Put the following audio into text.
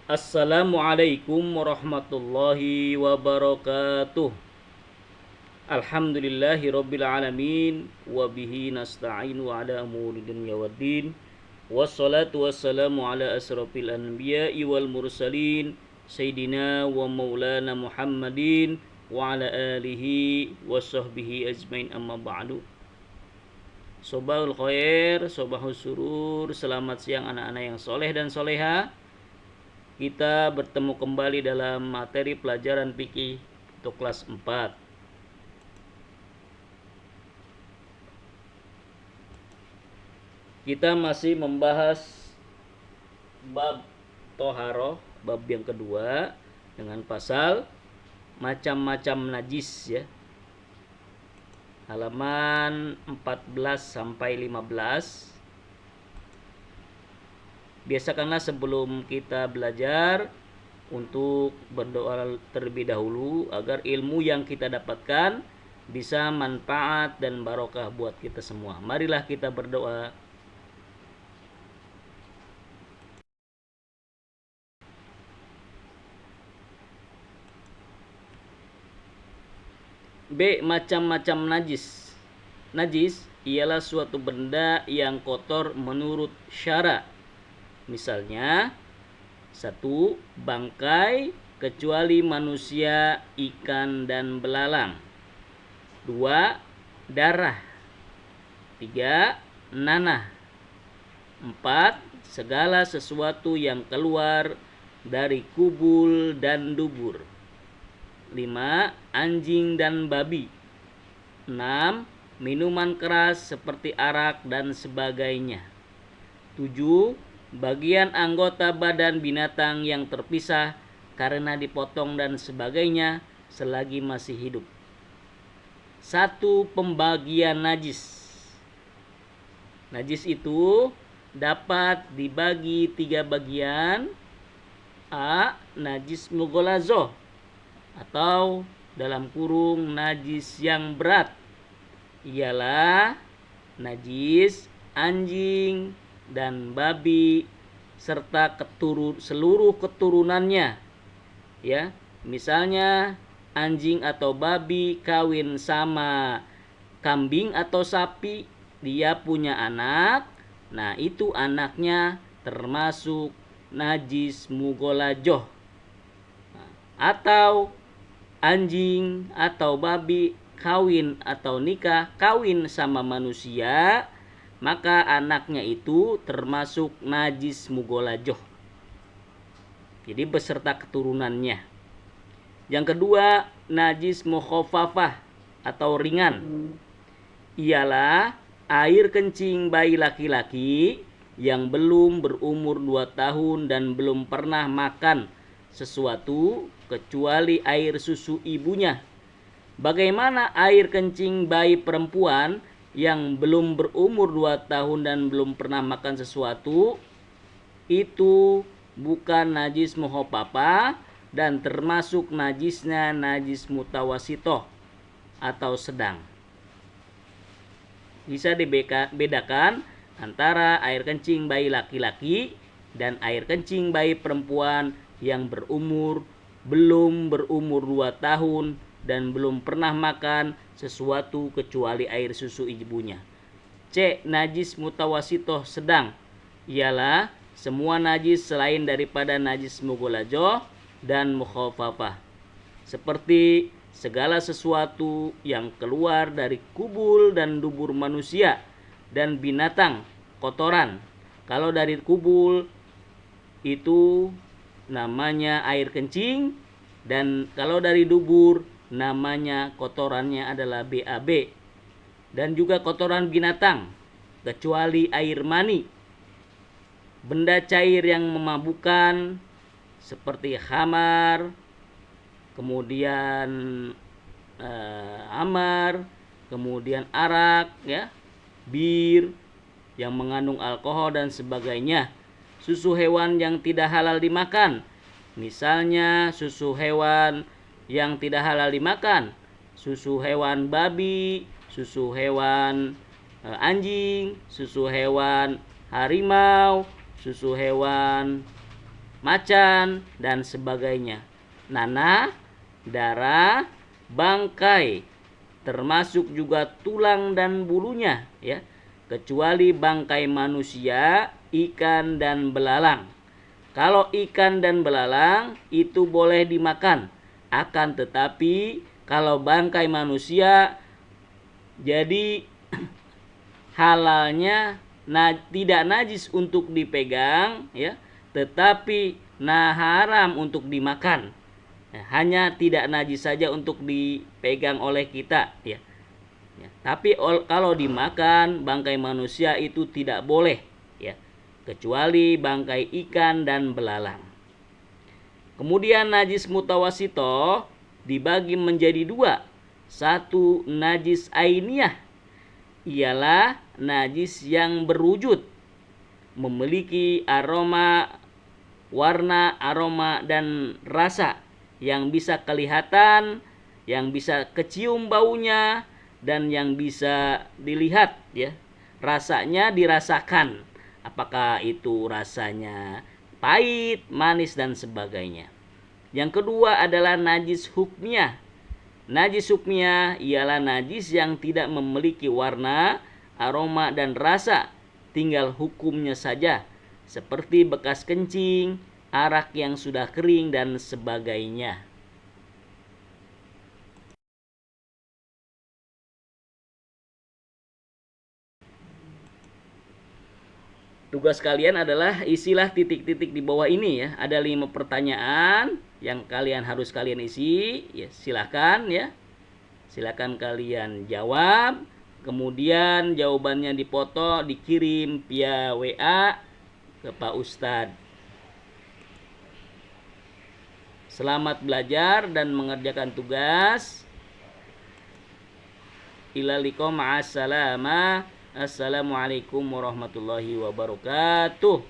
Assalamualaikum warahmatullahi wabarakatuh. Alhamdulillahi rabbil alamin wa bihi nasta'inu ala umuri dunya waddin. Wassalatu wassalamu ala asrafil anbiya'i wal mursalin sayyidina wa maulana Muhammadin wa ala alihi wa sahbihi ajmain, amma ba'du. Sobahul khair, sobahul surur. Selamat siang anak-anak yang soleh dan soleha. Kita bertemu kembali dalam materi pelajaran fikih untuk kelas 4. Kita masih membahas bab toharoh, bab yang kedua, dengan pasal macam-macam najis ya. Halaman 14 sampai 15. Biasakanlah sebelum kita belajar untuk berdoa terlebih dahulu agar ilmu yang kita dapatkan bisa manfaat dan barokah buat kita semua. Marilah kita berdoa. B. Macam-macam najis. Najis ialah suatu benda yang kotor menurut syara. Misalnya, 1. Bangkai kecuali manusia, ikan, dan belalang. 2. Darah. 3. Nanah. 4. Segala sesuatu yang keluar dari kubul dan dubur. 5. Anjing dan babi. 6. Minuman keras seperti arak dan sebagainya. 7. Bagian anggota badan binatang yang terpisah karena dipotong dan sebagainya selagi masih hidup. 1. Pembagian najis. Najis itu dapat dibagi 3 bagian. A. Najis mughalazoh atau dalam kurung najis yang berat, ialah najis anjing dan babi serta seluruh keturunannya ya. Misalnya anjing atau babi kawin sama kambing atau sapi, dia punya anak, nah itu anaknya termasuk najis mughalazoh. Atau anjing atau babi kawin atau nikah kawin sama manusia, maka anaknya itu termasuk najis mughalazoh. Jadi beserta keturunannya. Yang kedua, najis mukhafafah atau ringan. Ialah air kencing bayi laki-laki yang belum berumur 2 tahun dan belum pernah makan sesuatu kecuali air susu ibunya. Bagaimana air kencing bayi perempuan yang belum berumur 2 tahun dan belum pernah makan sesuatu? Itu bukan najis mukhafafah dan termasuk najisnya najis mutawasitoh atau sedang. Bisa dibedakan antara air kencing bayi laki-laki dan air kencing bayi perempuan yang belum berumur 2 tahun dan belum pernah makan sesuatu kecuali air susu ibunya. C. Najis mutawasitoh sedang ialah semua najis selain daripada najis mughalazoh dan mukhafafah, seperti segala sesuatu yang keluar dari kubul dan dubur manusia dan binatang kotoran. Kalau dari kubul itu namanya air kencing, dan kalau dari dubur namanya kotorannya adalah BAB. Dan juga kotoran binatang kecuali air mani. Benda cair yang memabukkan seperti khamar, kemudian amar, kemudian arak ya, bir yang mengandung alkohol dan sebagainya. Susu hewan yang tidak halal dimakan, misalnya susu hewan yang tidak halal dimakan, susu hewan babi, susu hewan anjing, susu hewan harimau, susu hewan macan, dan sebagainya. Nanah, darah, bangkai, termasuk juga tulang dan bulunya, ya, kecuali bangkai manusia, ikan, dan belalang. Kalau ikan dan belalang itu boleh dimakan, akan tetapi kalau bangkai manusia jadi halalnya tidak najis untuk dipegang, ya, tetapi haram untuk dimakan. Hanya tidak najis saja untuk dipegang oleh kita, ya. Tapi kalau dimakan bangkai manusia itu tidak boleh, ya, kecuali bangkai ikan dan belalang. Kemudian najis mutawasito dibagi menjadi dua. Satu, najis ainiyah, ialah najis yang berwujud, memiliki aroma, warna, aroma, dan rasa yang bisa kelihatan, yang bisa kecium baunya, dan yang bisa dilihat, ya, rasanya dirasakan, apakah itu rasanya pahit, manis, dan sebagainya. Yang kedua adalah najis hukmiyah. Najis hukmiyah ialah najis yang tidak memiliki warna, aroma, dan rasa, tinggal hukumnya saja, seperti bekas kencing, arak yang sudah kering, dan sebagainya. Tugas kalian adalah isilah titik-titik di bawah ini, ya. Ada 5 pertanyaan yang kalian isi, ya. Silakan, ya. Silakan kalian jawab. Kemudian jawabannya dipoto, dikirim via WA ke Pak Ustadz. Selamat belajar dan mengerjakan tugas. Ila liqa ma'assalamah. Assalamualaikum warahmatullahi wabarakatuh.